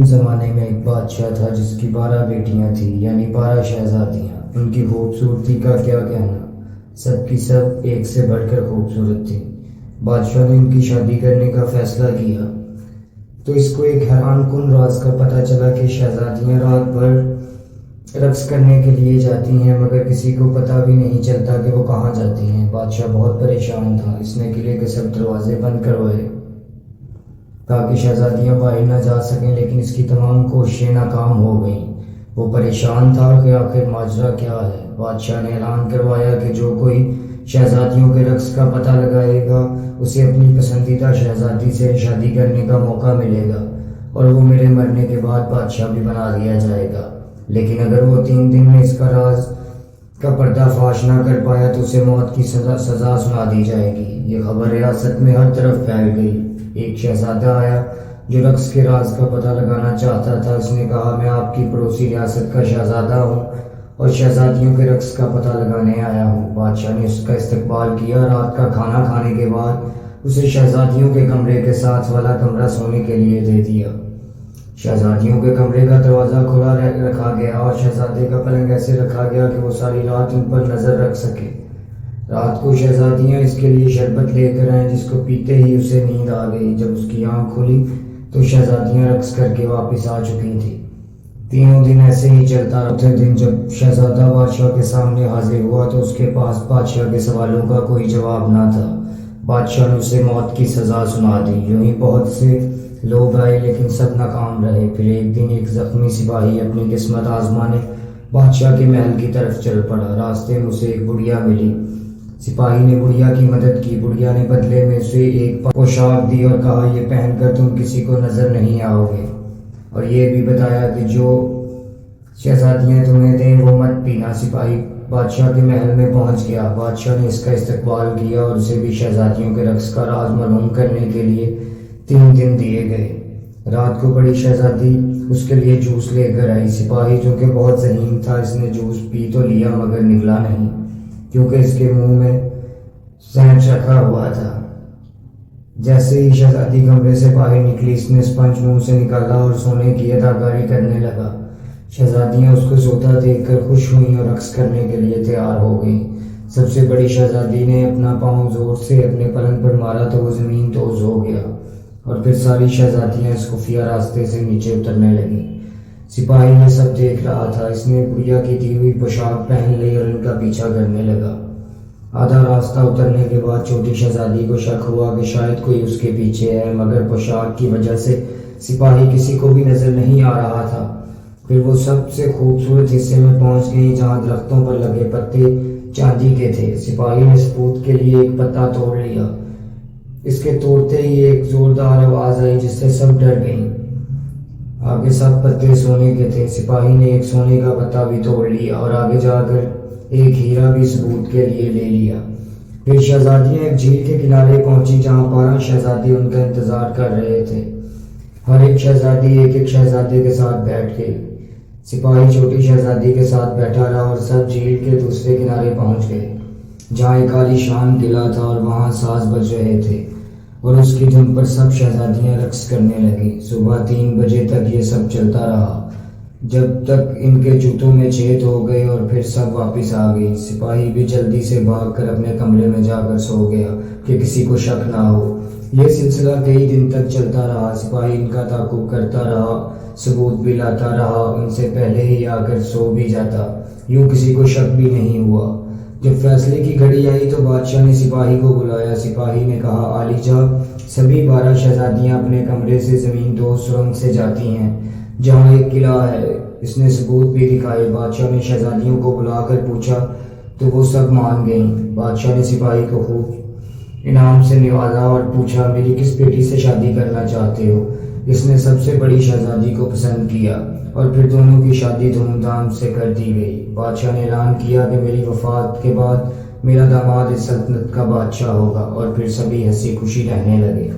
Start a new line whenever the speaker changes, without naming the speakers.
قدیم زمانے میں ایک بادشاہ تھا جس کی 12 بیٹیاں تھیں، یعنی 12 شہزادیاں۔ ان کی خوبصورتی کا کیا کہنا، سب کی سب ایک سے بڑھ کر خوبصورت تھیں۔ بادشاہ نے ان کی شادی کرنے کا فیصلہ کیا تو اس کو ایک حیران کن راز کا پتہ چلا کہ شہزادیاں رات بھر رقص کرنے کے لیے جاتی ہیں، مگر کسی کو پتہ بھی نہیں چلتا کہ وہ کہاں جاتی ہیں۔ بادشاہ بہت پریشان تھا۔ اس نے قلعے کے سب دروازے بند کروائے تاکہ شہزادیاں باہر نہ جا سکیں، لیکن اس کی تمام کوششیں ناکام ہو گئیں۔ وہ پریشان تھا کہ آخر ماجرا کیا ہے۔ بادشاہ نے اعلان کروایا کہ جو کوئی شہزادیوں کے رقص کا پتہ لگائے گا اسے اپنی پسندیدہ شہزادی سے شادی کرنے کا موقع ملے گا، اور وہ میرے مرنے کے بعد بادشاہ بھی بنا دیا جائے گا۔ لیکن اگر وہ 3 دن میں اس کا راز کا پردہ فاش نہ کر پایا تو اسے موت کی سزا سنا دی جائے گی۔ یہ خبر ریاست میں ہر طرف پھیل گئی۔ ایک شہزادہ آیا جو رقص کے راز کا پتہ لگانا چاہتا تھا۔ اس نے کہا، میں آپ کی پڑوسی ریاست کا شہزادہ ہوں اور شہزادیوں کے رقص کا پتہ لگانے آیا ہوں۔ بادشاہ نے اس کا استقبال کیا۔ رات کا کھانا کھانے کے بعد اسے شہزادیوں کے کمرے کے ساتھ والا کمرہ سونے کے لیے دے دیا۔ شہزادیوں کے کمرے کا دروازہ کھلا رکھا گیا اور شہزادے کا پلنگ ایسے رکھا گیا کہ وہ ساری رات ان پر نظر رکھ سکے۔ رات کو شہزادیاں اس کے لیے شربت لے کر آئیں، جس کو پیتے ہی اسے نیند آ گئی۔ جب اس کی آنکھ کھلی تو شہزادیاں رقص کر کے واپس آ چکی تھیں۔ 3 دن ایسے ہی چلتا رہا۔ چوتھے دن جب شہزادہ بادشاہ کے سامنے حاضر ہوا تو اس کے پاس بادشاہ کے سوالوں کا کوئی جواب نہ تھا۔ بادشاہ نے اسے موت کی سزا سنا دی۔ یوں ہی بہت سے لوگ آئے لیکن سب ناکام رہے۔ پھر ایک دن ایک زخمی سپاہی اپنی قسمت آزمانے بادشاہ کے محل کی طرف چل پڑا۔ راستے میں اسے ایک بڑھیا ملی۔ سپاہی نے بڑھیا کی مدد کی۔ بڑھیا نے بدلے میں اسے ایک پوشاک دی اور کہا، یہ پہن کر تم کسی کو نظر نہیں آؤ گے، اور یہ بھی بتایا کہ جو شہزادیاں تمہیں دیں وہ مت پینا۔ سپاہی بادشاہ کے محل میں پہنچ گیا۔ بادشاہ نے اس کا استقبال کیا اور اسے بھی شہزادیوں کے رقص کا راز معلوم کرنے کے لیے 3 دن دیے گئے۔ رات کو بڑی شہزادی اس کے لیے جوس لے کر آئی۔ سپاہی جو کہ بہت ذہین تھا، اس نے جوس پی تو لیا مگر نگلا نہیں، کیونکہ اس کے منہ میں سینچ رکھا ہوا تھا۔ جیسے ہی شہزادی کمرے سے باہر نکلی، اس نے اسپنج منہ سے نکالا اور سونے کی اداکاری کرنے لگا۔ شہزادیاں اس کو سوتا دیکھ کر خوش ہوئیں اور رقص کرنے کے لیے تیار ہو گئیں۔ سب سے بڑی شہزادی نے اپنا پاؤں زور سے اپنے پلنگ پر مارا تو وہ زمین توز ہو گیا، اور پھر ساری شہزادیاں اس خفیہ راستے سے نیچے اترنے لگیں۔ سپاہی یہ سب دیکھ رہا تھا۔ اس نے بڑھیا کی دی ہوئی پوشاک پہن لی اور ان کا پیچھا کرنے لگا۔ آدھا راستہ اترنے کے بعد چھوٹی شہزادی کو شک ہوا کہ شاید کوئی اس کے پیچھے ہے، مگر پوشاک کی وجہ سے سپاہی کسی کو بھی نظر نہیں آ رہا تھا۔ پھر وہ سب سے خوبصورت حصے میں پہنچ گئی جہاں درختوں پر لگے پتے چاندی کے تھے۔ سپاہی نے ثبوت کے لیے ایک پتا توڑ لیا۔ اس کے توڑتے ہی ایک زوردار آواز آئی جس سے سب ڈر گئیں۔ آگے سب پتے سونے کے تھے۔ سپاہی نے ایک سونے کا پتا بھی توڑ لیا اور آگے جا کر ایک ہیرا بھی ثبوت کے لیے لے لیا۔ پھر شہزادیاں ایک جھیل کے کنارے پہنچی جہاں 12 شہزادی ان کا انتظار کر رہے تھے۔ ہر ایک شہزادی ایک شہزادے کے ساتھ بیٹھ گئی۔ سپاہی چھوٹی شہزادی کے ساتھ بیٹھا رہا اور سب جھیل کے دوسرے کنارے پہنچ گئے جہاں ایک عالیشان قلعہ تھا، اور وہاں ساز بج رہے تھے اور اس کی دھن پر سب شہزادیاں رقص کرنے لگیں۔ صبح 3 بجے تک یہ سب چلتا رہا، جب تک ان کے جوتوں میں چھید ہو گئے اور پھر سب واپس آ گئی۔ سپاہی بھی جلدی سے بھاگ کر اپنے کمرے میں جا کر سو گیا کہ کسی کو شک نہ ہو۔ یہ سلسلہ کئی دن تک چلتا رہا۔ سپاہی ان کا تعاقب کرتا رہا، ثبوت بھی لاتا رہا، ان سے پہلے ہی آ کر سو بھی جاتا، یوں کسی کو شک بھی نہیں ہوا۔ جب فیصلے کی گھڑی آئی تو بادشاہ نے سپاہی کو بلایا۔ سپاہی نے کہا، عالی جاں، سبھی 12 شہزادیاں اپنے کمرے سے زمین دوز سرنگ سے جاتی ہیں جہاں ایک قلعہ ہے۔ اس نے ثبوت بھی دکھائے۔ بادشاہ نے شہزادیوں کو بلا کر پوچھا تو وہ سب مان گئیں۔ بادشاہ نے سپاہی کو خوب انعام سے نوازا اور پوچھا، میری کس بیٹی سے شادی کرنا چاہتے ہو؟ اس نے سب سے بڑی شہزادی کو پسند کیا اور پھر دونوں کی شادی دھوم دھام سے کر دی گئی۔ بادشاہ نے اعلان کیا کہ میری وفات کے بعد میرا داماد اس سلطنت کا بادشاہ ہوگا، اور پھر سبھی ہنسی خوشی رہنے لگے۔